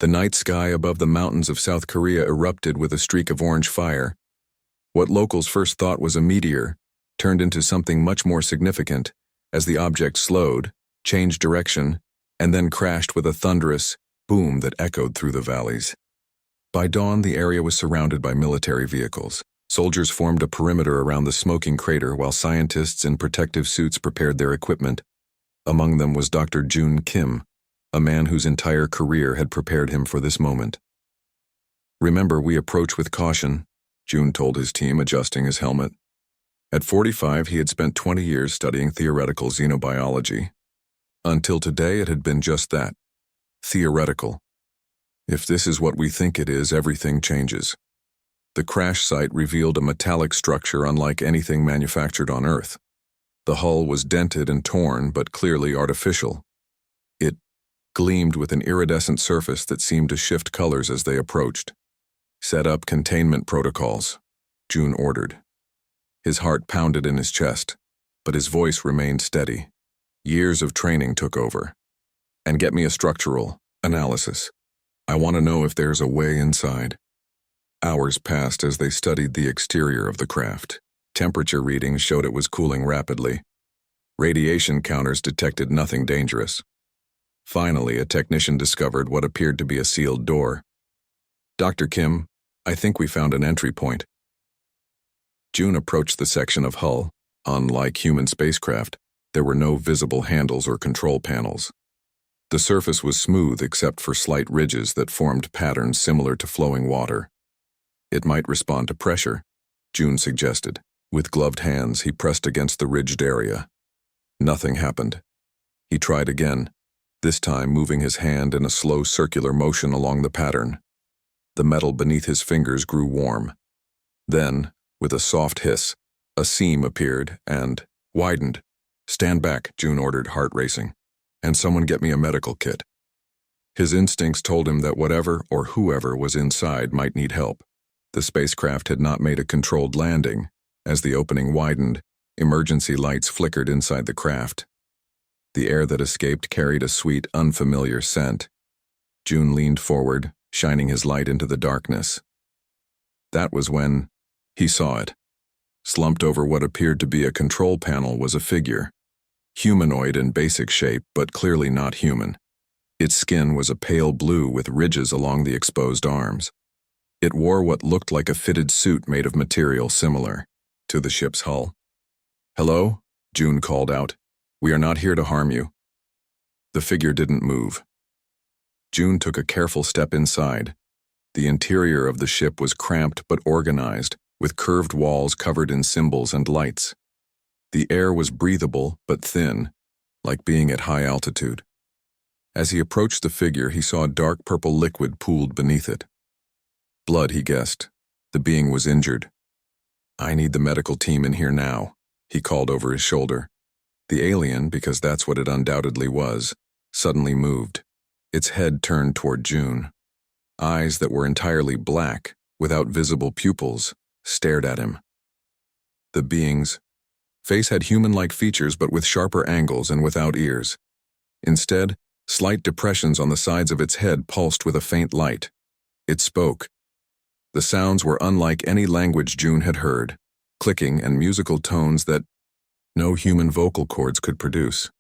The night sky above the mountains of South Korea erupted with a streak of orange fire. What locals first thought was a meteor turned into something much more significant as the object slowed, changed direction, and then crashed with a thunderous boom that echoed through the valleys. By dawn, the area was surrounded by military vehicles. Soldiers formed a perimeter around the smoking crater while scientists in protective suits prepared their equipment. Among them was Dr. Jun Kim, a man whose entire career had prepared him for this moment. "Remember, we approach with caution," Jun told his team, adjusting his helmet. At 45, he had spent 20 years studying theoretical xenobiology. Until today, it had been just that, theoretical. If this is what we think it is, everything changes. The crash site revealed a metallic structure unlike anything manufactured on Earth. The hull was dented and torn, but clearly artificial. It gleamed with an iridescent surface that seemed to shift colors as they approached. "Set up containment protocols," Jun ordered. His heart pounded in his chest, but his voice remained steady. Years of training took over. "And get me a structural analysis. I want to know if there's a way inside." Hours passed as they studied the exterior of the craft. Temperature readings showed it was cooling rapidly. Radiation counters detected nothing dangerous. Finally, a technician discovered what appeared to be a sealed door. "Dr. Kim, I think we found an entry point." Jun approached the section of hull. Unlike human spacecraft, there were no visible handles or control panels. The surface was smooth except for slight ridges that formed patterns similar to flowing water. "It might respond to pressure," Jun suggested. With gloved hands, he pressed against the ridged area. Nothing happened. He tried again, this time moving his hand in a slow circular motion along the pattern. The metal beneath his fingers grew warm. Then, with a soft hiss, a seam appeared and widened. "Stand back," Jun ordered, heart racing. "And someone get me a medical kit." His instincts told him that whatever or whoever was inside might need help. The spacecraft had not made a controlled landing. As the opening widened, emergency lights flickered inside the craft. The air that escaped carried a sweet, unfamiliar scent. Jun leaned forward, shining his light into the darkness. That was when he saw it. Slumped over what appeared to be a control panel was a figure. Humanoid in basic shape, but clearly not human. Its skin was a pale blue with ridges along the exposed arms. It wore what looked like a fitted suit made of material similar to the ship's hull. "Hello?" Jun called out. "We are not here to harm you." The figure didn't move. Jun took a careful step inside. The interior of the ship was cramped but organized, with curved walls covered in symbols and lights. The air was breathable but thin, like being at high altitude. As he approached the figure, he saw a dark purple liquid pooled beneath it. Blood, he guessed. The being was injured. "I need the medical team in here now," he called over his shoulder. The alien, because that's what it undoubtedly was, suddenly moved. Its head turned toward Jun. Eyes that were entirely black, without visible pupils, stared at him. The being's face had human-like features but with sharper angles and without ears. Instead, slight depressions on the sides of its head pulsed with a faint light. It spoke. The sounds were unlike any language Jun had heard, clicking and musical tones that no human vocal cords could produce.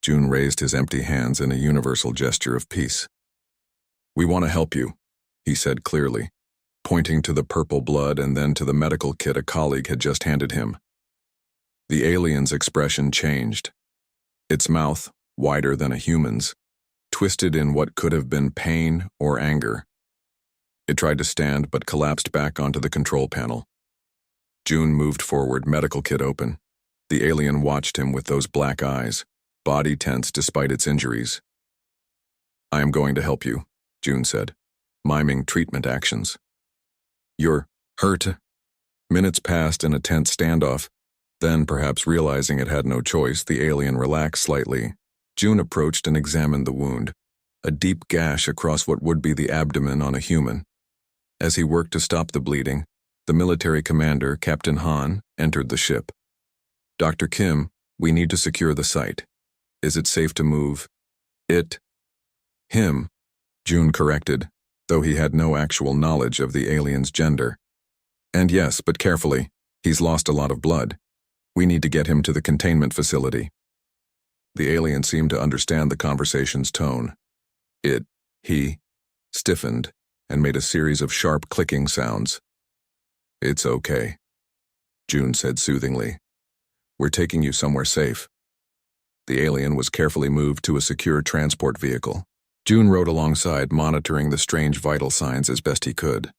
Jun raised his empty hands in a universal gesture of peace. "We want to help you," he said clearly, pointing to the purple blood and then to the medical kit a colleague had just handed him. The alien's expression changed. Its mouth, wider than a human's, twisted in what could have been pain or anger. It tried to stand but collapsed back onto the control panel. Jun moved forward, medical kit open. The alien watched him with those black eyes, body tense despite its injuries. "I am going to help you," Jun said, miming treatment actions. "You're hurt?" Minutes passed in a tense standoff. Then, perhaps realizing it had no choice, the alien relaxed slightly. Jun approached and examined the wound, a deep gash across what would be the abdomen on a human. As he worked to stop the bleeding, the military commander, Captain Han, entered the ship. "Dr. Kim, we need to secure the site. Is it safe to move?" "Him," June corrected, though he had no actual knowledge of the alien's gender. And yes, but carefully, he's lost a lot of blood. We need to get him to the containment facility. The alien seemed to understand the conversation's tone. He, stiffened and made a series of sharp clicking sounds. It's okay, June said soothingly. We're taking you somewhere safe. The alien was carefully moved to a secure transport vehicle. June rode alongside, monitoring the strange vital signs as best he could.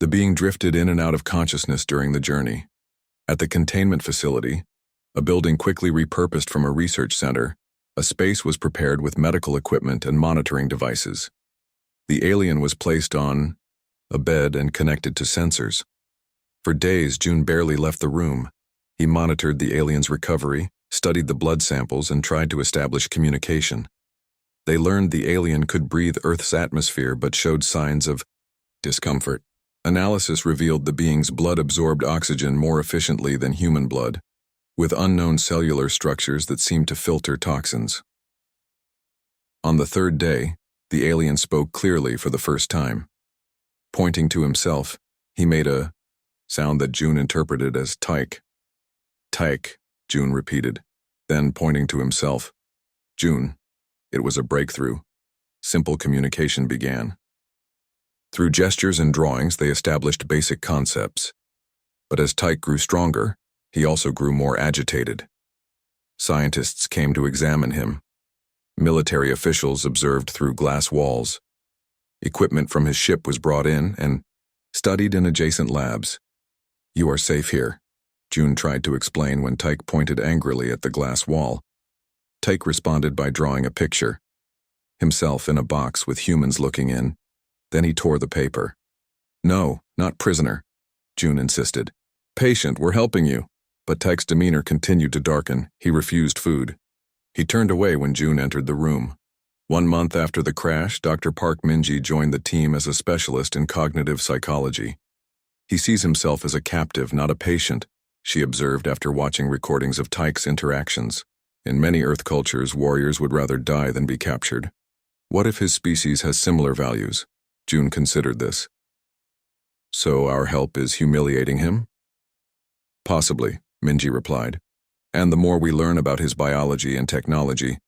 The being drifted in and out of consciousness during the journey. At the containment facility, a building quickly repurposed from a research center, a space was prepared with medical equipment and monitoring devices. The alien was placed on a bed and connected to sensors. For days, June barely left the room. He monitored the alien's recovery, studied the blood samples, and tried to establish communication. They learned the alien could breathe Earth's atmosphere but showed signs of discomfort. Analysis revealed the being's blood absorbed oxygen more efficiently than human blood, with unknown cellular structures that seemed to filter toxins. On the third day, the alien spoke clearly for the first time. Pointing to himself, he made a sound that June interpreted as tyke. Tyke, June repeated, then pointing to himself. June. It was a breakthrough. Simple communication began. Through gestures and drawings, they established basic concepts. But as Tyke grew stronger, he also grew more agitated. Scientists came to examine him. Military officials observed through glass walls. Equipment from his ship was brought in and studied in adjacent labs. You are safe here, June tried to explain when Tyke pointed angrily at the glass wall. Tyke responded by drawing a picture. Himself in a box with humans looking in. Then he tore the paper. No, not prisoner, June insisted. Patient, we're helping you. But Tyke's demeanor continued to darken. He refused food. He turned away when June entered the room. 1 month after the crash, Dr. Park Minji joined the team as a specialist in cognitive psychology. He sees himself as a captive, not a patient, she observed after watching recordings of Tyke's interactions. In many Earth cultures, warriors would rather die than be captured. What if his species has similar values? June considered this. So our help is humiliating him? Possibly, Minji replied. And the more we learn about his biology and technology,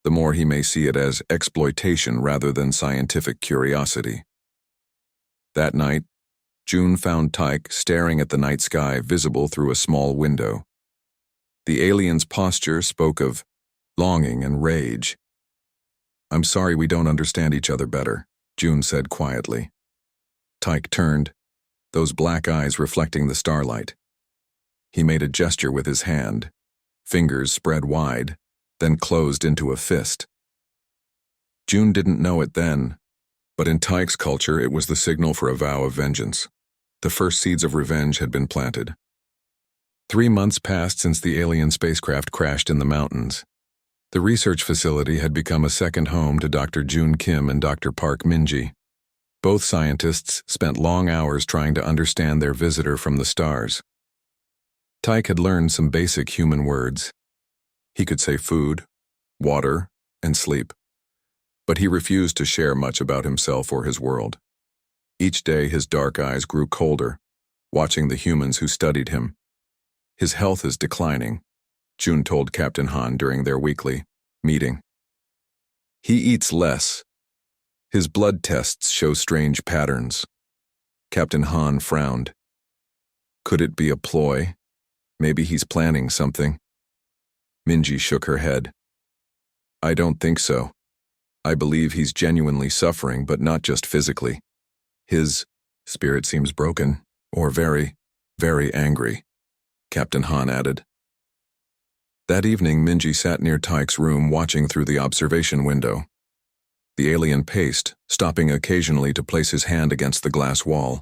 the more he may see it as exploitation rather than scientific curiosity. That night, June found Tyke staring at the night sky visible through a small window. The alien's posture spoke of longing and rage. I'm sorry we don't understand each other better, June said quietly. Tyke turned, those black eyes reflecting the starlight. He made a gesture with his hand, fingers spread wide, then closed into a fist. June didn't know it then, but in Tyke's culture it was the signal for a vow of vengeance. The first seeds of revenge had been planted. 3 months passed since the alien spacecraft crashed in the mountains. The research facility had become a second home to Dr. June Kim and Dr. Park Minji. Both scientists spent long hours trying to understand their visitor from the stars. Tyke had learned some basic human words. He could say food, water, and sleep. But he refused to share much about himself or his world. Each day his dark eyes grew colder, watching the humans who studied him. His health is declining, June told Captain Han during their weekly meeting. He eats less. His blood tests show strange patterns. Captain Han frowned. Could it be a ploy? Maybe he's planning something. Minji shook her head. I don't think so. I believe he's genuinely suffering, but not just physically. His spirit seems broken, or very, very angry, Captain Han added. That evening, Minji sat near Tyke's room watching through the observation window. The alien paced, stopping occasionally to place his hand against the glass wall.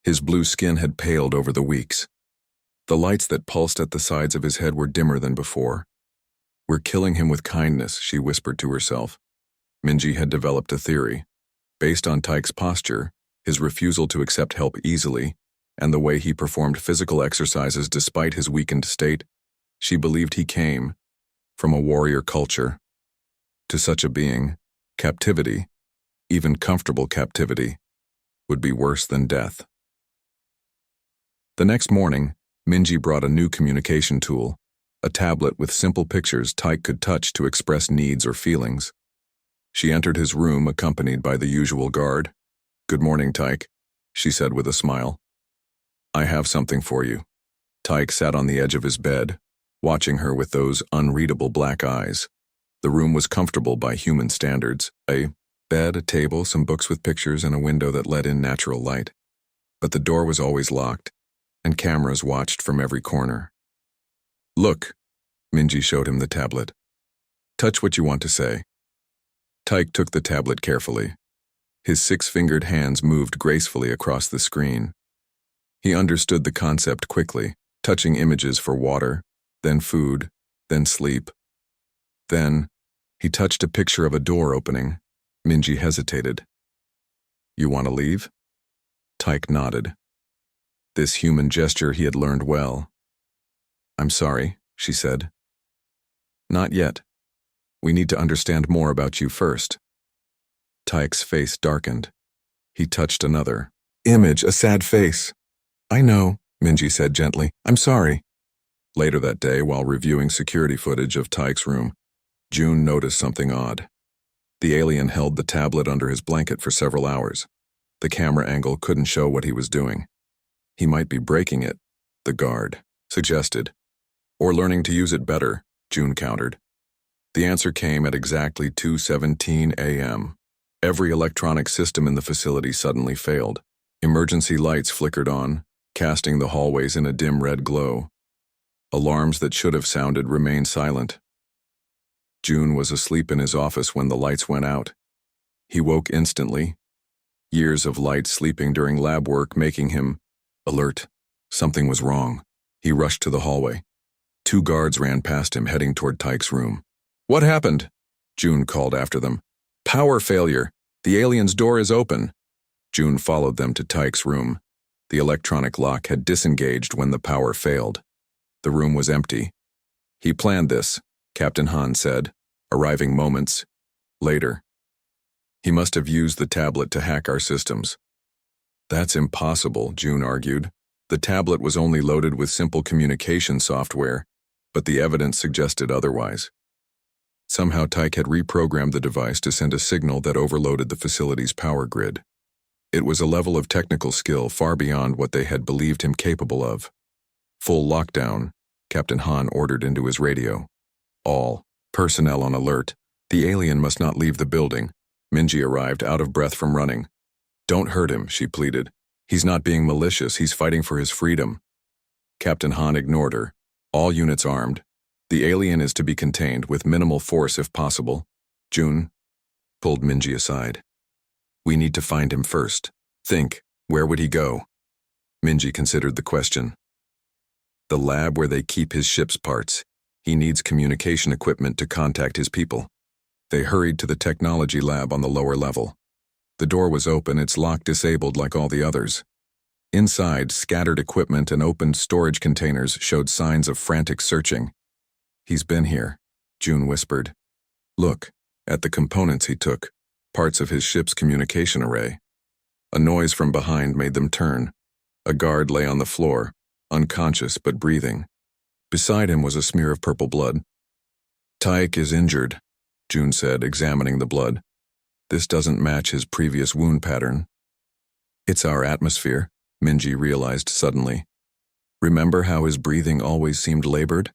His blue skin had paled over the weeks. The lights that pulsed at the sides of his head were dimmer than before. We're killing him with kindness, she whispered to herself. Minji had developed a theory. Based on Tyke's posture, his refusal to accept help easily, and the way he performed physical exercises despite his weakened state, she believed he came from a warrior culture. To such a being, captivity Even comfortable captivity would be worse than death. The next morning, Minji brought a new communication tool, a tablet with simple pictures Tyke could touch to express needs or feelings. She entered his room accompanied by the usual guard. "Good morning, Tyke," she said with a smile. "I have something for you." Tyke sat on the edge of his bed, watching her with those unreadable black eyes. The room was comfortable by human standards, a bed, a table, some books with pictures, and a window that let in natural light. But the door was always locked, and cameras watched from every corner. "Look," Minji showed him the tablet. "Touch what you want to say." Tyke took the tablet carefully. His six-fingered hands moved gracefully across the screen. He understood the concept quickly, touching images for water, then food, then sleep. Then, he touched a picture of a door opening. Minji hesitated. "You want to leave?" Tyke nodded. This human gesture he had learned well. "I'm sorry," she said. "Not yet. We need to understand more about you first." Tyke's face darkened. He touched another image, a sad face. "I know," Minji said gently. "I'm sorry." Later that day, while reviewing security footage of Tyke's room, June noticed something odd. The alien held the tablet under his blanket for several hours. The camera angle couldn't show what he was doing. "He might be breaking it," the guard suggested. "Or learning to use it better," June countered. The answer came at exactly 2:17 a.m. Every electronic system in the facility suddenly failed. Emergency lights flickered on, casting the hallways in a dim red glow. Alarms that should have sounded remained silent. June was asleep in his office when the lights went out. He woke instantly, years of light sleeping during lab work making him alert. Something was wrong. He rushed to the hallway. Two guards ran past him, heading toward Tyke's room. "What happened?" June called after them. "Power failure. The alien's door is open." June followed them to Tyke's room. The electronic lock had disengaged when the power failed. The room was empty. "He planned this," Captain Han said, arriving moments later. "He must have used the tablet to hack our systems." "That's impossible," June argued. The tablet was only loaded with simple communication software, but the evidence suggested otherwise. Somehow Tyke had reprogrammed the device to send a signal that overloaded the facility's power grid. It was a level of technical skill far beyond what they had believed him capable of. "Full lockdown," Captain Han ordered into his radio. "All personnel on alert. The alien must not leave the building." Minji arrived out of breath from running. "Don't hurt him," she pleaded. "He's not being malicious, he's fighting for his freedom." Captain Han ignored her. "All units armed. The alien is to be contained with minimal force if possible." June pulled Minji aside. "We need to find him first. Think, where would he go?" Minji considered the question. "The lab where they keep his ship's parts. He needs communication equipment to contact his people." They hurried to the technology lab on the lower level. The door was open, its lock disabled like all the others. Inside, scattered equipment and opened storage containers showed signs of frantic searching. "He's been here," June whispered. "Look, at the components he took, parts of his ship's communication array." A noise from behind made them turn. A guard lay on the floor, unconscious but breathing. Beside him was a smear of purple blood. "Tyke is injured," June said, examining the blood. "This doesn't match his previous wound pattern." "It's our atmosphere," Minji realized suddenly. "Remember how his breathing always seemed labored?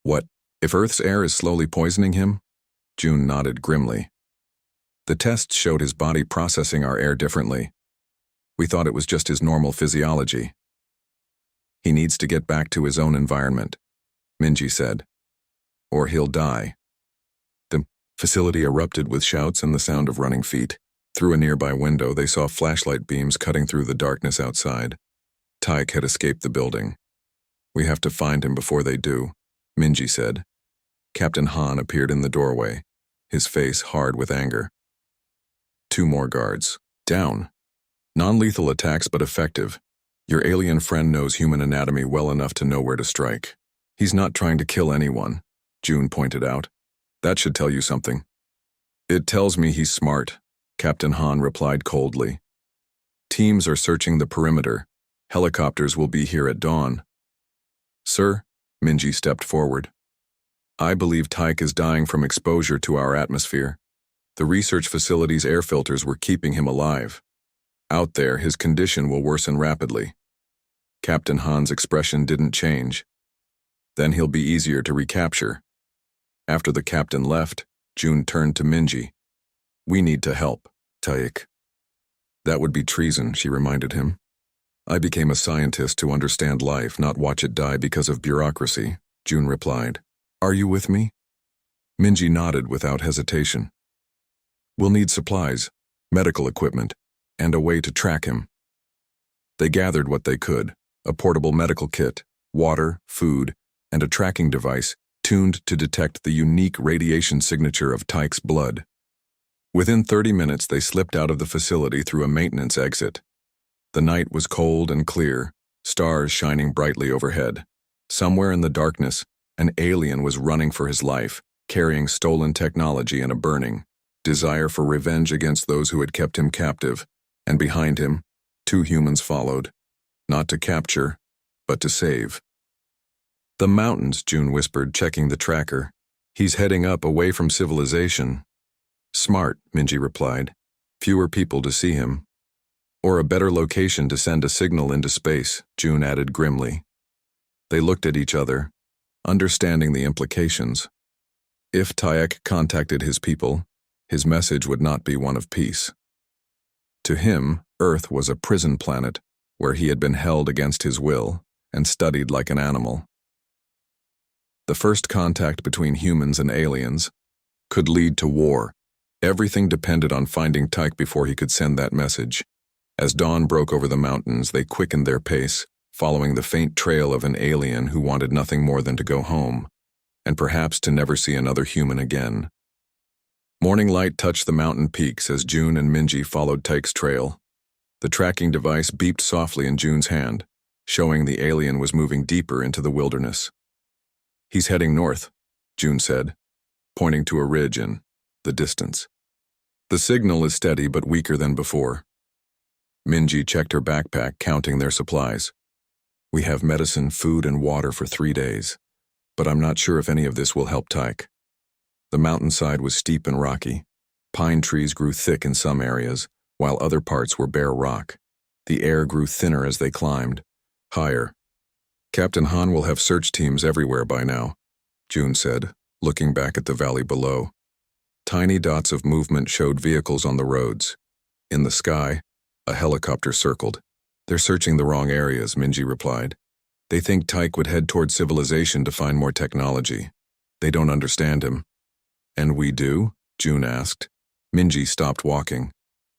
What, if Earth's air is slowly poisoning him?" June nodded grimly. "The tests showed his body processing our air differently. We thought it was just his normal physiology." "He needs to get back to his own environment," Minji said, "or he'll die." The facility erupted with shouts and the sound of running feet. Through a nearby window, they saw flashlight beams cutting through the darkness outside. Tyke had escaped the building. "We have to find him before they do," Minji said. Captain Han appeared in the doorway, his face hard with anger. Two more guards. "Down. Non-lethal attacks but effective. Your alien friend knows human anatomy well enough to know where to strike." "He's not trying to kill anyone," June pointed out. "That should tell you something." "It tells me he's smart," Captain Han replied coldly. Teams are searching the perimeter. Helicopters will be here at dawn. Sir, Minji stepped forward. I believe Tyke is dying from exposure to our atmosphere. The research facility's air filters were keeping him alive. Out there, his condition will worsen rapidly. Captain Han's expression didn't change. Then he'll be easier to recapture. After the captain left, June turned to Minji. We need to help, Tyke. That would be treason, she reminded him. I became a scientist to understand life, not watch it die because of bureaucracy, June replied. Are you with me? Minji nodded without hesitation. We'll need supplies, medical equipment, and a way to track him. They gathered what they could, a portable medical kit, water, food, and a tracking device tuned to detect the unique radiation signature of Tyke's blood. Within 30 minutes, they slipped out of the facility through a maintenance exit. The night was cold and clear, stars shining brightly overhead. Somewhere in the darkness, an alien was running for his life, carrying stolen technology and a burning desire for revenge against those who had kept him captive, and behind him, 2 humans followed, not to capture, but to save. The mountains, June whispered, checking the tracker. He's heading up away from civilization. Smart, Minji replied. Fewer people to see him. Or a better location to send a signal into space, June added grimly. They looked at each other, understanding the implications. If Tyek contacted his people, his message would not be one of peace. To him, Earth was a prison planet where he had been held against his will and studied like an animal. The first contact between humans and aliens could lead to war. Everything depended on finding Tyke before he could send that message. As dawn broke over the mountains, they quickened their pace, following the faint trail of an alien who wanted nothing more than to go home, and perhaps to never see another human again. Morning light touched the mountain peaks as June and Minji followed Tyke's trail. The tracking device beeped softly in June's hand, showing the alien was moving deeper into the wilderness. He's heading north, June said, pointing to a ridge in the distance. The signal is steady but weaker than before. Minji checked her backpack, counting their supplies. We have medicine, food, and water for 3 days, but I'm not sure if any of this will help Tyke. The mountainside was steep and rocky. Pine trees grew thick in some areas, while other parts were bare rock. The air grew thinner as they climbed, higher. Captain Han will have search teams everywhere by now, June said, looking back at the valley below. Tiny dots of movement showed vehicles on the roads. In the sky, a helicopter circled. They're searching the wrong areas, Minji replied. They think Tyke would head toward civilization to find more technology. They don't understand him. And we do? June asked. Minji stopped walking.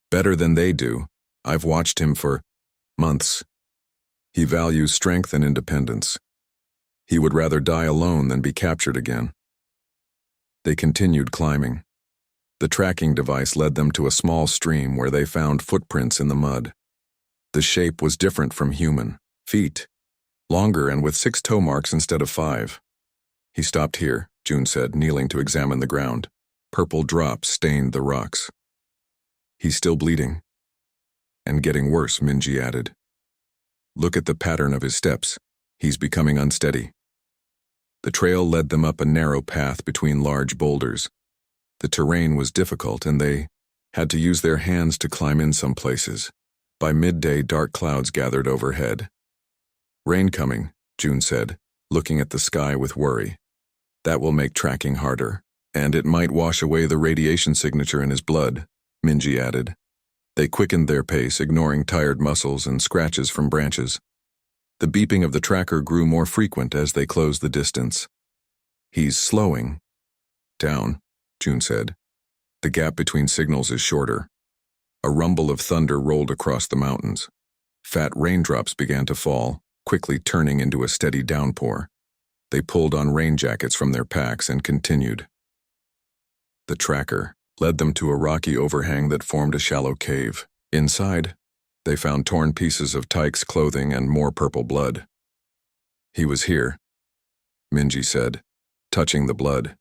Better than they do. I've watched him for months. He values strength and independence. He would rather die alone than be captured again. They continued climbing. The tracking device led them to a small stream where they found footprints in the mud. The shape was different from human. Feet. Longer and with 6 toe marks instead of 5. He stopped here, June said, kneeling to examine the ground. Purple drops stained the rocks. He's still bleeding. And getting worse, Minji added. Look at the pattern of his steps. He's becoming unsteady. The trail led them up a narrow path between large boulders. The terrain was difficult and they had to use their hands to climb in some places. By midday, dark clouds gathered overhead. Rain coming, June said, looking at the sky with worry. That will make tracking harder. And it might wash away the radiation signature in his blood, Minji added. They quickened their pace, ignoring tired muscles and scratches from branches. The beeping of the tracker grew more frequent as they closed the distance. He's slowing down, June said. The gap between signals is shorter. A rumble of thunder rolled across the mountains. Fat raindrops began to fall, quickly turning into a steady downpour. They pulled on rain jackets from their packs and continued. The tracker led them to a rocky overhang that formed a shallow cave. Inside, they found torn pieces of Tyke's clothing and more purple blood. He was here, Minji said, touching the blood.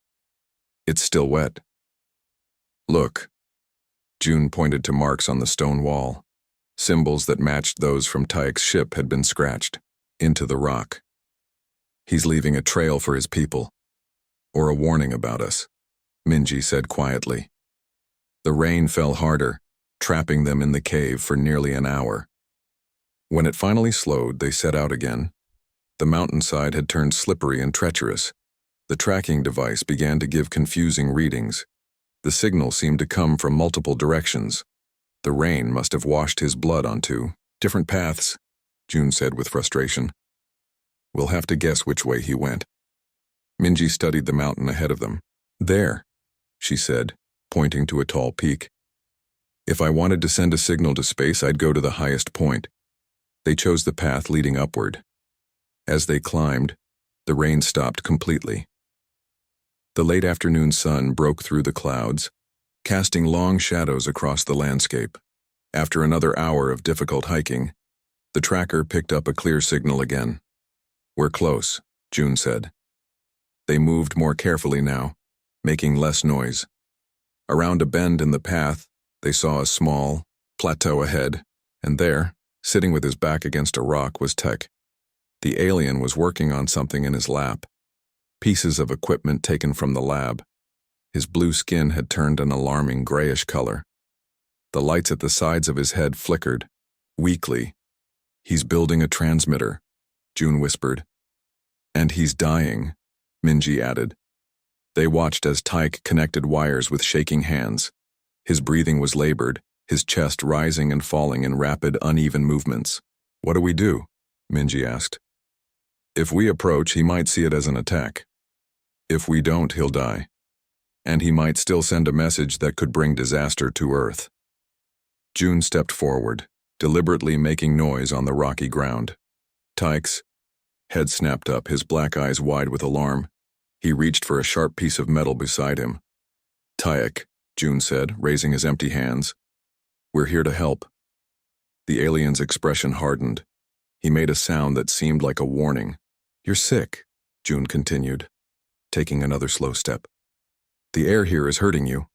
It's still wet. Look. June pointed to marks on the stone wall. Symbols that matched those from Tyke's ship had been scratched into the rock. He's leaving a trail for his people, or a warning about us, Minji said quietly. The rain fell harder, trapping them in the cave for nearly an hour. When it finally slowed, they set out again. The mountainside had turned slippery and treacherous. The tracking device began to give confusing readings. The signal seemed to come from multiple directions. The rain must have washed his blood onto different paths, June said with frustration. We'll have to guess which way he went. Minji studied the mountain ahead of them. There, she said, pointing to a tall peak. If I wanted to send a signal to space, I'd go to the highest point. They chose the path leading upward. As they climbed, the rain stopped completely. The late afternoon sun broke through the clouds, casting long shadows across the landscape. After another hour of difficult hiking, the tracker picked up a clear signal again. We're close, June said. They moved more carefully now, making less noise. Around a bend in the path, they saw a small plateau ahead, and there, sitting with his back against a rock, was Tech. The alien was working on something in his lap, pieces of equipment taken from the lab. His blue skin had turned an alarming grayish color. The lights at the sides of his head flickered, weakly. He's building a transmitter, June whispered. And he's dying, Minji added. They watched as Tyke connected wires with shaking hands. His breathing was labored, his chest rising and falling in rapid, uneven movements. What do we do? Minji asked. If we approach, he might see it as an attack. If we don't, he'll die. And he might still send a message that could bring disaster to Earth. June stepped forward, deliberately making noise on the rocky ground. Tyke's head snapped up, his black eyes wide with alarm. He reached for a sharp piece of metal beside him. Tyke, June said, raising his empty hands. We're here to help. The alien's expression hardened. He made a sound that seemed like a warning. You're sick, June continued, taking another slow step. The air here is hurting you.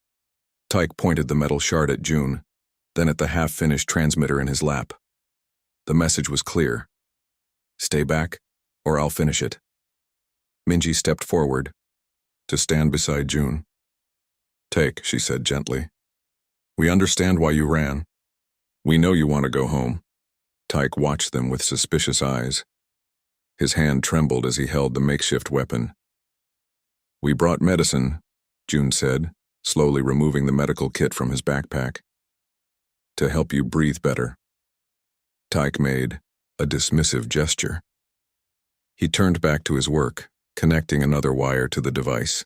Tyke pointed the metal shard at June, then at the half-finished transmitter in his lap. The message was clear. Stay back, or I'll finish it. Minji stepped forward to stand beside June. Take, she said gently. We understand why you ran. We know you want to go home. Tyke watched them with suspicious eyes. His hand trembled as he held the makeshift weapon. We brought medicine, June said, slowly removing the medical kit from his backpack. To help you breathe better. Tyke made a dismissive gesture. He turned back to his work, connecting another wire to the device.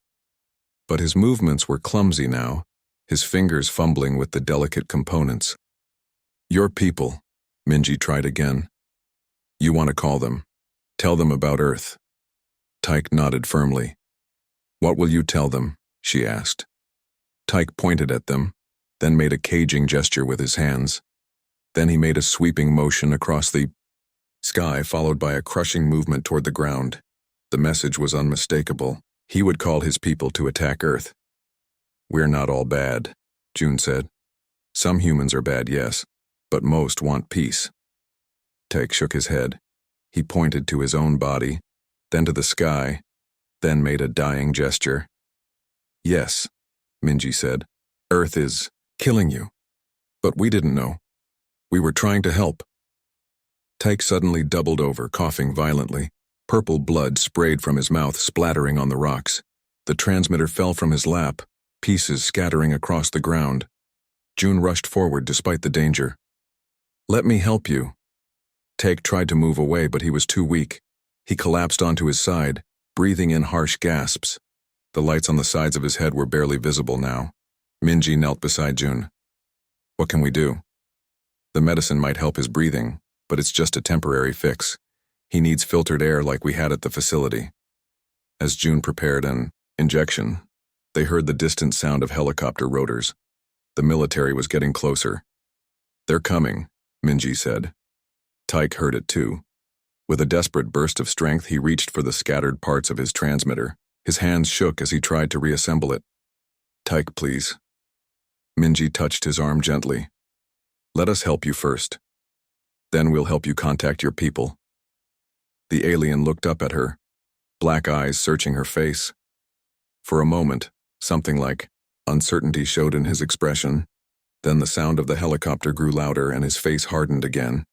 But his movements were clumsy now, his fingers fumbling with the delicate components. Your people, Minji tried again. You want to call them. Tell them about Earth. Tyke nodded firmly. What will you tell them? She asked. Tyke pointed at them, then made a caging gesture with his hands. Then he made a sweeping motion across the sky, followed by a crushing movement toward the ground. The message was unmistakable. He would call his people to attack Earth. We're not all bad, June said. Some humans are bad, yes, but most want peace. Tyke shook his head. He pointed to his own body, then to the sky, then made a dying gesture. Yes, Minji said. Earth is killing you. But we didn't know. We were trying to help. Tyke suddenly doubled over, coughing violently. Purple blood sprayed from his mouth, splattering on the rocks. The transmitter fell from his lap, pieces scattering across the ground. June rushed forward despite the danger. Let me help you. Tyke tried to move away, but he was too weak. He collapsed onto his side, breathing in harsh gasps. The lights on the sides of his head were barely visible now. Minji knelt beside June. What can we do? The medicine might help his breathing, but it's just a temporary fix. He needs filtered air like we had at the facility. As June prepared an injection, they heard the distant sound of helicopter rotors. The military was getting closer. They're coming, Minji said. Tyke heard it too. With a desperate burst of strength, he reached for the scattered parts of his transmitter. His hands shook as he tried to reassemble it. Tyke, please. Minji touched his arm gently. Let us help you first. Then we'll help you contact your people. The alien looked up at her, black eyes searching her face. For a moment, something like uncertainty showed in his expression. Then the sound of the helicopter grew louder and his face hardened again.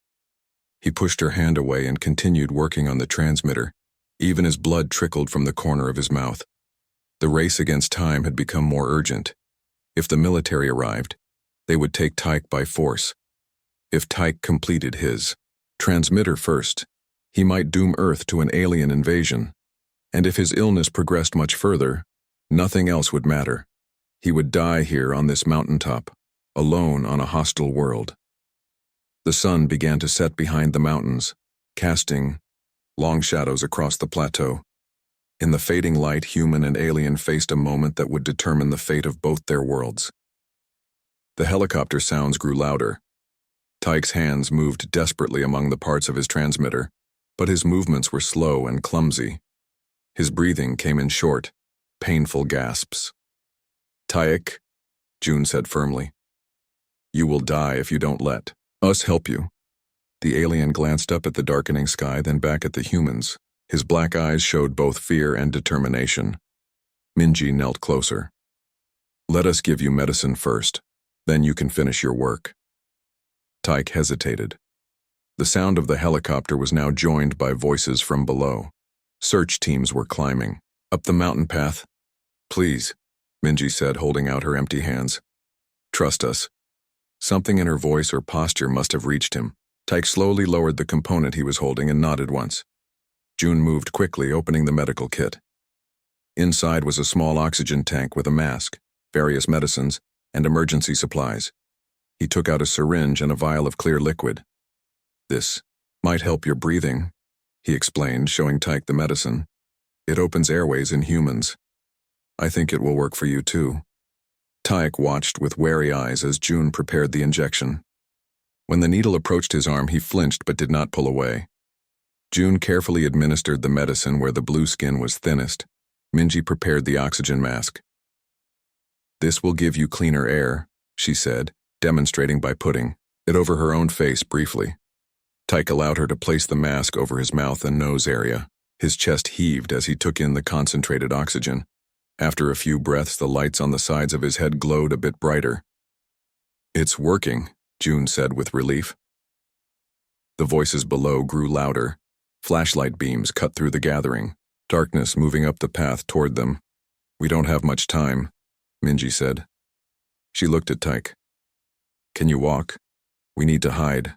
He pushed her hand away and continued working on the transmitter, even as blood trickled from the corner of his mouth. The race against time had become more urgent. If the military arrived, they would take Tyke by force. If Tyke completed his transmitter first, he might doom Earth to an alien invasion. And if his illness progressed much further, nothing else would matter. He would die here on this mountaintop, alone on a hostile world. The sun began to set behind the mountains, casting long shadows across the plateau. In the fading light, human and alien faced a moment that would determine the fate of both their worlds. The helicopter sounds grew louder. Tyke's hands moved desperately among the parts of his transmitter, but his movements were slow and clumsy. His breathing came in short, painful gasps. Tyke, June said firmly. You will die if you don't let us help you. The alien glanced up at the darkening sky, then back at the humans. His black eyes showed both fear and determination. Minji knelt closer. Let us give you medicine first, then you can finish your work. Tyke hesitated. The sound of the helicopter was now joined by voices from below. Search teams were climbing up the mountain path. Please, Minji said, holding out her empty hands. Trust us. Something in her voice or posture must have reached him. Tyke slowly lowered the component he was holding and nodded once. June moved quickly, opening the medical kit. Inside was a small oxygen tank with a mask, various medicines, and emergency supplies. He took out a syringe and a vial of clear liquid. This might help your breathing, he explained, showing Tyke the medicine. It opens airways in humans. I think it will work for you too. Tyke watched with wary eyes as June prepared the injection. When the needle approached his arm, he flinched but did not pull away. June carefully administered the medicine where the blue skin was thinnest. Minji prepared the oxygen mask. This will give you cleaner air, she said, demonstrating by putting it over her own face briefly. Tyke allowed her to place the mask over his mouth and nose area. His chest heaved as he took in the concentrated oxygen. After a few breaths, the lights on the sides of his head glowed a bit brighter. It's working, June said with relief. The voices below grew louder. Flashlight beams cut through the gathering, darkness moving up the path toward them. We don't have much time, Minji said. She looked at Tyke. Can you walk? We need to hide.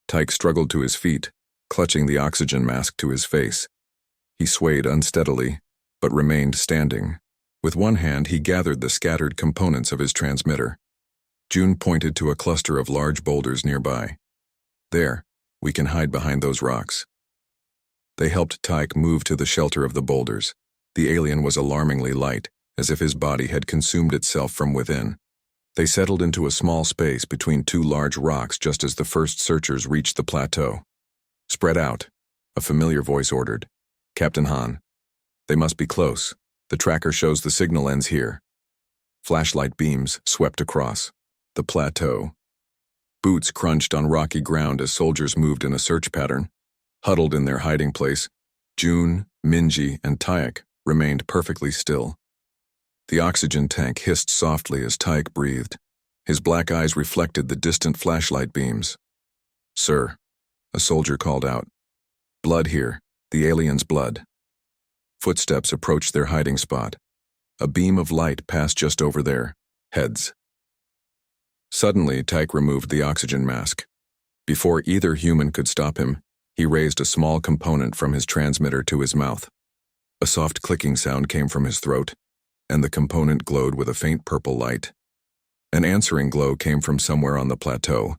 Tyke struggled to his feet, clutching the oxygen mask to his face. He swayed unsteadily, but remained standing. With one hand, he gathered the scattered components of his transmitter. June pointed to a cluster of large boulders nearby. There, we can hide behind those rocks. They helped Tyke move to the shelter of the boulders. The alien was alarmingly light, as if his body had consumed itself from within. They settled into a small space between two large rocks just as the first searchers reached the plateau. Spread out, a familiar voice ordered. Captain Han. They must be close. The tracker shows the signal ends here. Flashlight beams swept across the plateau. Boots crunched on rocky ground as soldiers moved in a search pattern. Huddled in their hiding place, June, Minji, and Tyke remained perfectly still. The oxygen tank hissed softly as Tyke breathed. His black eyes reflected the distant flashlight beams. Sir, a soldier called out. Blood here, the alien's blood. Footsteps approached their hiding spot. A beam of light passed just over their heads. Suddenly, Tyke removed the oxygen mask. Before either human could stop him, he raised a small component from his transmitter to his mouth. A soft clicking sound came from his throat, and the component glowed with a faint purple light. An answering glow came from somewhere on the plateau.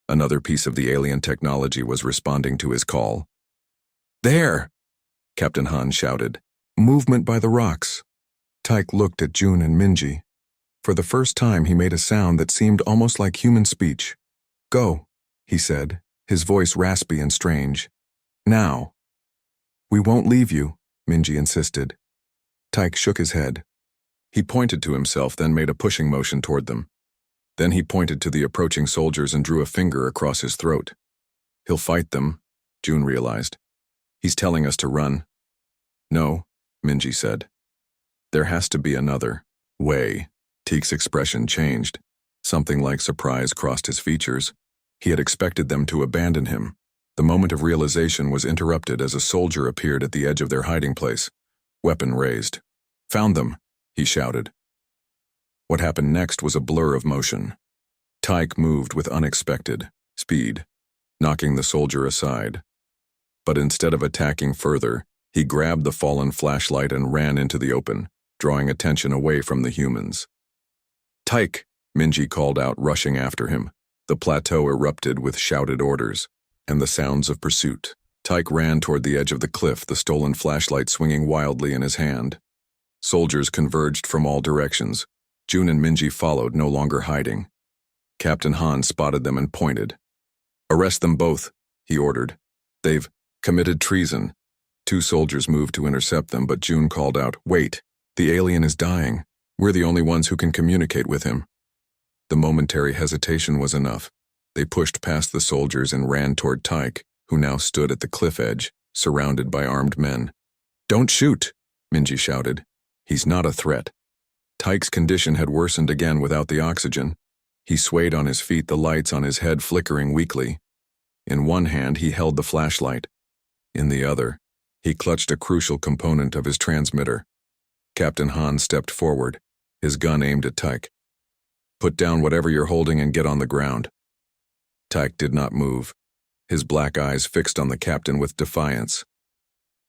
Another piece of the alien technology was responding to his call. There! Captain Han shouted. Movement by the rocks. Tyke looked at June and Minji. For the first time, he made a sound that seemed almost like human speech. Go, he said, his voice raspy and strange. Now. We won't leave you, Minji insisted. Tyke shook his head. He pointed to himself, then made a pushing motion toward them. Then he pointed to the approaching soldiers and drew a finger across his throat. He'll fight them, June realized. He's telling us to run. No, Minji said. There has to be another way. Teek's expression changed. Something like surprise crossed his features. He had expected them to abandon him. The moment of realization was interrupted as a soldier appeared at the edge of their hiding place, weapon raised. Found them, he shouted. What happened next was a blur of motion. Tyke moved with unexpected speed, knocking the soldier aside. But instead of attacking further, he grabbed the fallen flashlight and ran into the open, drawing attention away from the humans. Tyke, Minji called out, rushing after him. The plateau erupted with shouted orders and the sounds of pursuit. Tyke ran toward the edge of the cliff, the stolen flashlight swinging wildly in his hand. Soldiers converged from all directions. June and Minji followed, no longer hiding. Captain Han spotted them and pointed. Arrest them both, he ordered. They've committed treason. Two soldiers moved to intercept them, but June called out, Wait, the alien is dying. We're the only ones who can communicate with him. The momentary hesitation was enough. They pushed past the soldiers and ran toward Tyke, who now stood at the cliff edge, surrounded by armed men. Don't shoot, Minji shouted. He's not a threat. Tyke's condition had worsened again without the oxygen. He swayed on his feet, the lights on his head flickering weakly. In one hand, he held the flashlight. In the other, he clutched a crucial component of his transmitter. Captain Han stepped forward, his gun aimed at Tyke. Put down whatever you're holding and get on the ground. Tyke did not move, his black eyes fixed on the captain with defiance.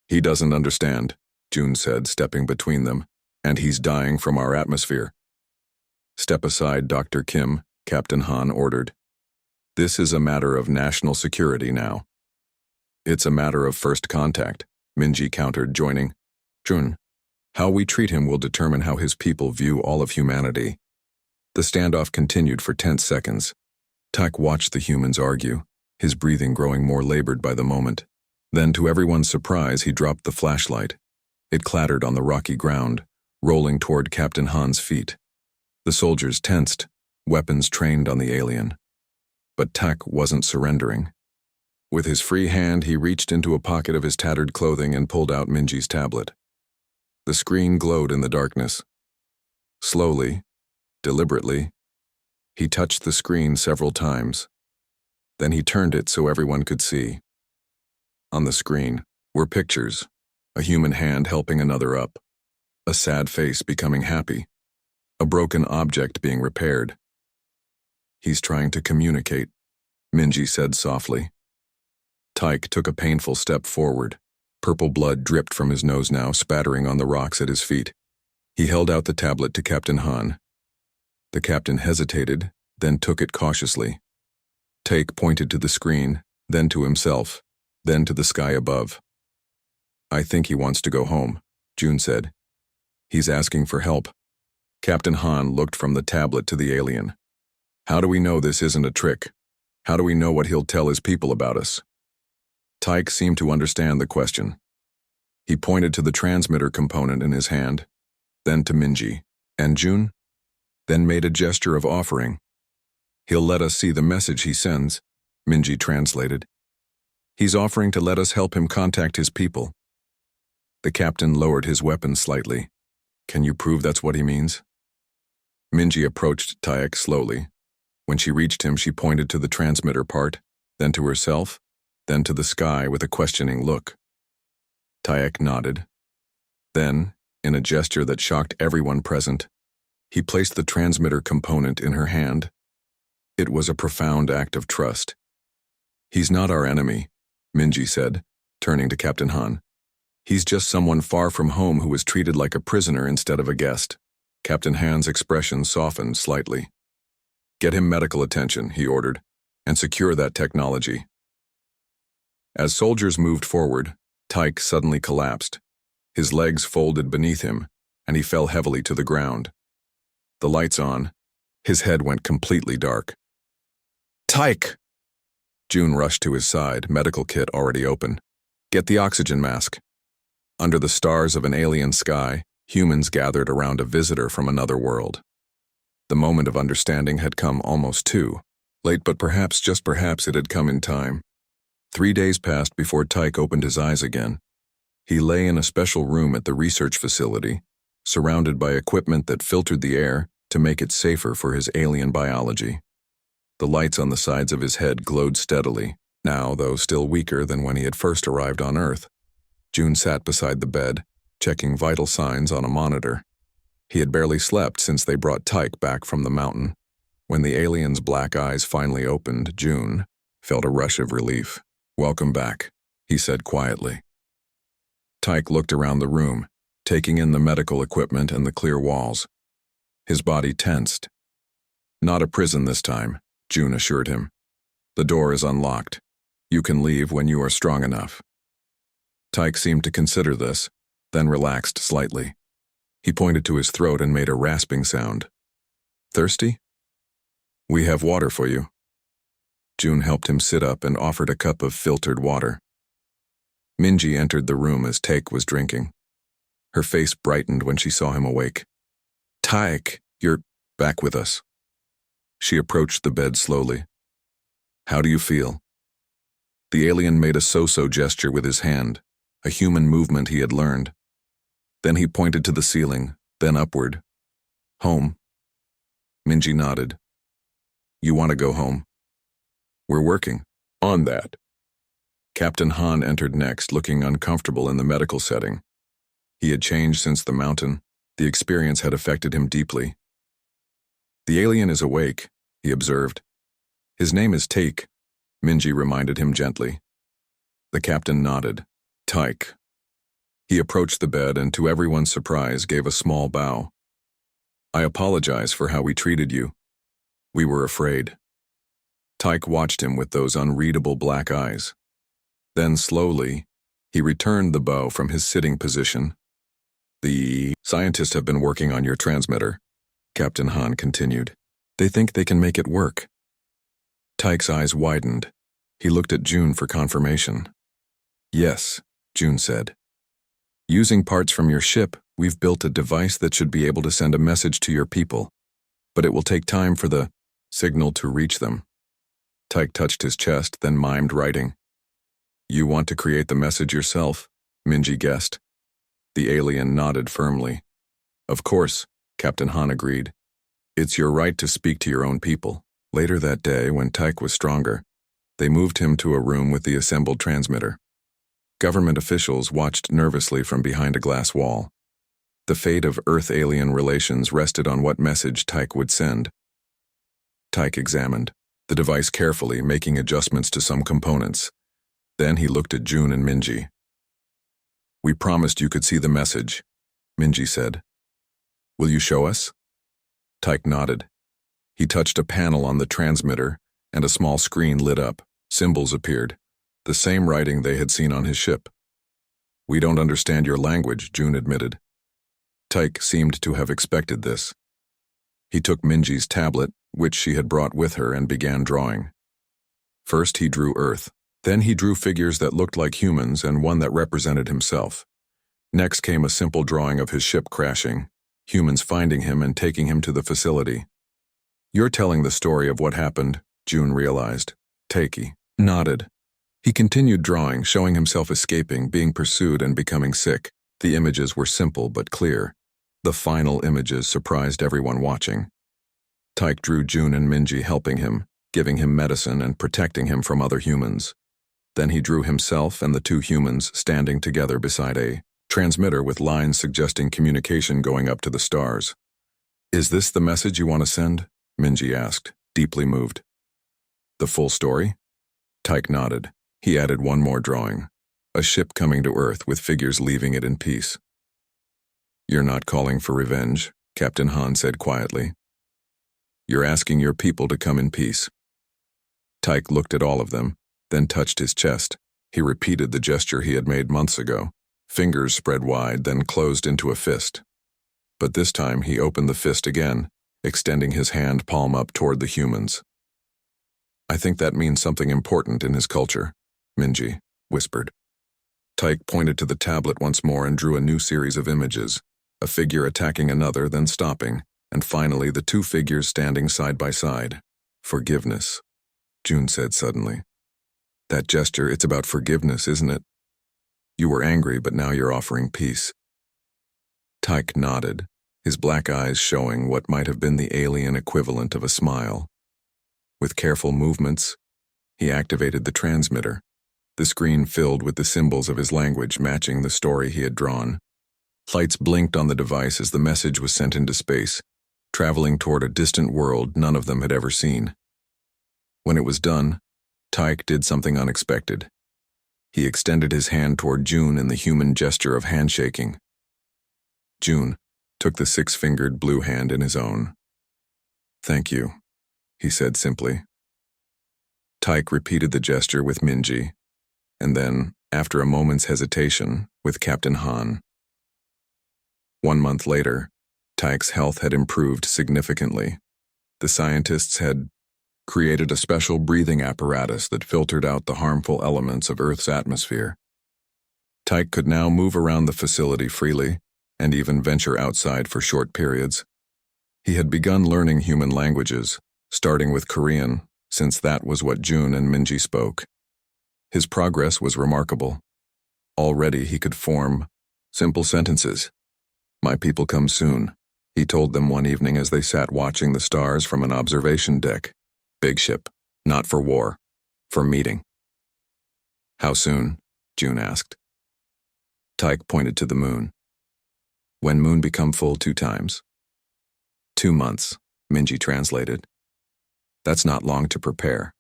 He doesn't understand, June said, stepping between them, and he's dying from our atmosphere. Step aside, Dr. Kim, Captain Han ordered. This is a matter of national security now. It's a matter of first contact, Minji countered, joining. June, how we treat him will determine how his people view all of humanity. The standoff continued for 10 seconds. Tyke watched the humans argue, his breathing growing more labored by the moment. Then, to everyone's surprise, he dropped the flashlight. It clattered on the rocky ground, rolling toward Captain Han's feet. The soldiers tensed, weapons trained on the alien. But Tyke wasn't surrendering. With his free hand, he reached into a pocket of his tattered clothing and pulled out Minji's tablet. The screen glowed in the darkness. Slowly, deliberately, he touched the screen several times. Then he turned it so everyone could see. On the screen were pictures, a human hand helping another up, a sad face becoming happy, a broken object being repaired. He's trying to communicate, Minji said softly. Tyke took a painful step forward. Purple blood dripped from his nose now, spattering on the rocks at his feet. He held out the tablet to Captain Han. The captain hesitated, then took it cautiously. Tyke pointed to the screen, then to himself, then to the sky above. I think he wants to go home, June said. He's asking for help. Captain Han looked from the tablet to the alien. How do we know this isn't a trick? How do we know what he'll tell his people about us? Tyke seemed to understand the question. He pointed to the transmitter component in his hand, then to Minji. And June? Then made a gesture of offering. He'll let us see the message he sends, Minji translated. He's offering to let us help him contact his people. The captain lowered his weapon slightly. Can you prove that's what he means? Minji approached Tyke slowly. When she reached him, she pointed to the transmitter part, then to herself, then to the sky with a questioning look. Tyke nodded. Then, in a gesture that shocked everyone present, he placed the transmitter component in her hand. It was a profound act of trust. He's not our enemy, Minji said, turning to Captain Han. He's just someone far from home who was treated like a prisoner instead of a guest. Captain Han's expression softened slightly. Get him medical attention, he ordered, and secure that technology. As soldiers moved forward, Tyke suddenly collapsed. His legs folded beneath him, and he fell heavily to the ground. The lights on, his head went completely dark. Tyke! June rushed to his side, medical kit already open. Get the oxygen mask. Under the stars of an alien sky, Humans gathered around a visitor from another world. The moment of understanding had come almost too late, but perhaps, just perhaps, it had come in time. 3 days passed before Tyke opened his eyes again. He lay in a special room at the research facility, surrounded by equipment that filtered the air to make it safer for his alien biology. The lights on the sides of his head glowed steadily, now though still weaker than when he had first arrived on Earth. June sat beside the bed, checking vital signs on a monitor. He had barely slept since they brought Tyke back from the mountain. When the alien's black eyes finally opened, June felt a rush of relief. "Welcome back," he said quietly. Tyke looked around the room, taking in the medical equipment and the clear walls. His body tensed. "Not a prison this time," June assured him. "The door is unlocked. You can leave when you are strong enough." Tyke seemed to consider this, then relaxed slightly. He pointed to his throat and made a rasping sound. "Thirsty? We have water for you." June helped him sit up and offered a cup of filtered water. Minji entered the room as Tyke was drinking. Her face brightened when she saw him awake. "Tyke, you're back with us." She approached the bed slowly. "How do you feel?" The alien made a so-so gesture with his hand, a human movement he had learned. Then he pointed to the ceiling, then upward. "Home." Minji nodded. "You want to go home?" "We're working on that." Captain Han entered next, looking uncomfortable in the medical setting. He had changed since the mountain. The experience had affected him deeply. "The alien is awake," he observed. "His name is Tyke," Minji reminded him gently. The captain nodded. "Tyke." He approached the bed and, to everyone's surprise, gave a small bow. "I apologize for how we treated you. We were afraid." Tyke watched him with those unreadable black eyes. Then, slowly, he returned the bow from his sitting position. "The scientists have been working on your transmitter," Captain Han continued. "They think they can make it work." Tyke's eyes widened. He looked at June for confirmation. "Yes," June said. "Using parts from your ship, we've built a device that should be able to send a message to your people, but it will take time for the signal to reach them." Tyke touched his chest, then mimed writing. "You want to create the message yourself?" Minji guessed. The alien nodded firmly. "Of course," Captain Han agreed. "It's your right to speak to your own people." Later that day, when Tyke was stronger, they moved him to a room with the assembled transmitter. Government officials watched nervously from behind a glass wall. The fate of Earth-alien relations rested on what message Tyke would send. Tyke examined the device carefully, making adjustments to some components. Then he looked at June and Minji. "We promised you could see the message," Minji said. "Will you show us?" Tyke nodded. He touched a panel on the transmitter, and a small screen lit up. Symbols appeared, the same writing they had seen on his ship. "We don't understand your language," June admitted. Tyke seemed to have expected this. He took Minji's tablet, which she had brought with her, and began drawing. First he drew Earth. Then he drew figures that looked like humans and one that represented himself. Next came a simple drawing of his ship crashing, humans finding him and taking him to the facility. "You're telling the story of what happened," June realized. Tyke nodded. He continued drawing, showing himself escaping, being pursued, and becoming sick. The images were simple but clear. The final images surprised everyone watching. Tyke drew June and Minji helping him, giving him medicine and protecting him from other humans. Then he drew himself and the two humans standing together beside a transmitter with lines suggesting communication going up to the stars. "Is this the message you want to send?" Minji asked, deeply moved. "The full story?" Tyke nodded. He added one more drawing, a ship coming to Earth with figures leaving it in peace. "You're not calling for revenge," Captain Han said quietly. "You're asking your people to come in peace." Tyke looked at all of them, then touched his chest. He repeated the gesture he had made months ago. Fingers spread wide, then closed into a fist. But this time he opened the fist again, extending his hand palm up toward the humans. "I think that means something important in his culture," Minji whispered. Tyke pointed to the tablet once more and drew a new series of images. a figure attacking another, then stopping, and finally the two figures standing side by side. Forgiveness, June said suddenly. That gesture, it's about forgiveness, isn't it? You were angry, but now you're offering peace. Tyke nodded, his black eyes showing what might have been the alien equivalent of a smile. With careful movements, he activated the transmitter, the screen filled with the symbols of his language matching the story he had drawn. Lights blinked on the device as the message was sent into space, traveling toward a distant world none of them had ever seen. When it was done, Tyke did something unexpected. He extended his hand toward June in the human gesture of handshaking. June took the six-fingered blue hand in his own. Thank you, he said simply. Tyke repeated the gesture with Minji, and then, after a moment's hesitation, with Captain Han. 1 month later, Tyke's health had improved significantly. The scientists had created a special breathing apparatus that filtered out the harmful elements of Earth's atmosphere. Tyke could now move around the facility freely and even venture outside for short periods. He had begun learning human languages, starting with Korean, since that was what June and Minji spoke. His progress was remarkable. Already he could form simple sentences. My people come soon, he told them one evening as they sat watching the stars from an observation deck. Big ship, not for war, for meeting. How soon? June asked. Tyke pointed to the moon. When moon become full 2 times. 2 months, Minji translated. That's not long to prepare.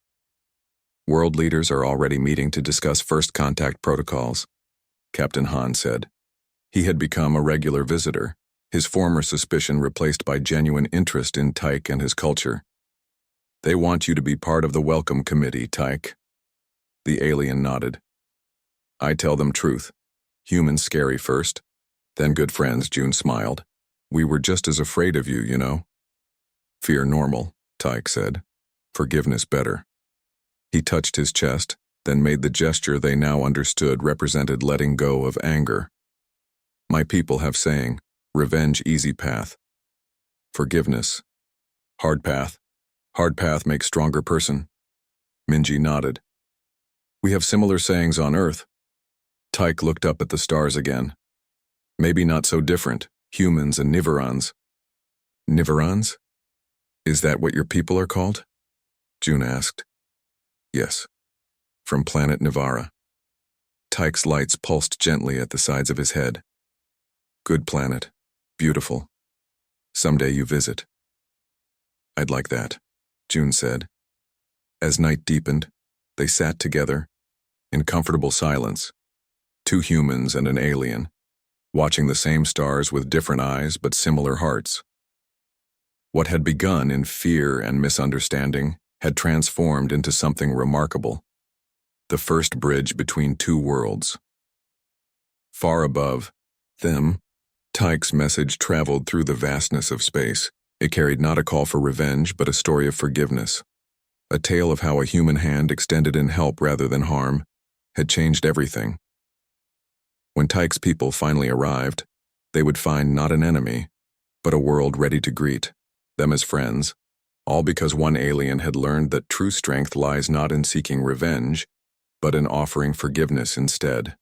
World leaders are already meeting to discuss first contact protocols, Captain Han said. He had become a regular visitor, his former suspicion replaced by genuine interest in Tyke and his culture. They want you to be part of the welcome committee, Tyke. The alien nodded. I tell them truth. Humans scary first, then good friends, June smiled. We were just as afraid of you, you know. Fear normal, Tyke said. Forgiveness better. He touched his chest, then made the gesture they now understood represented letting go of anger. My people have saying, revenge easy path. Forgiveness, hard path. Hard path makes stronger person. Minji nodded. We have similar sayings on Earth. Tyke looked up at the stars again. Maybe not so different, humans and Niverons. Niverons? Is that what your people are called? June asked. Yes. From planet Nivara. Tyke's lights pulsed gently at the sides of his head. Good planet. Beautiful. Someday you visit. I'd like that, June said. As night deepened, they sat together, in comfortable silence, 2 humans and an alien, watching the same stars with different eyes but similar hearts. What had begun in fear and misunderstanding had transformed into something remarkable, the first bridge between 2 worlds. Far above them, Tyke's message traveled through the vastness of space. It carried not a call for revenge, but a story of forgiveness. A tale of how a human hand extended in help rather than harm had changed everything. When Tyke's people finally arrived, they would find not an enemy, but a world ready to greet them as friends, all because one alien had learned that true strength lies not in seeking revenge, but in offering forgiveness instead.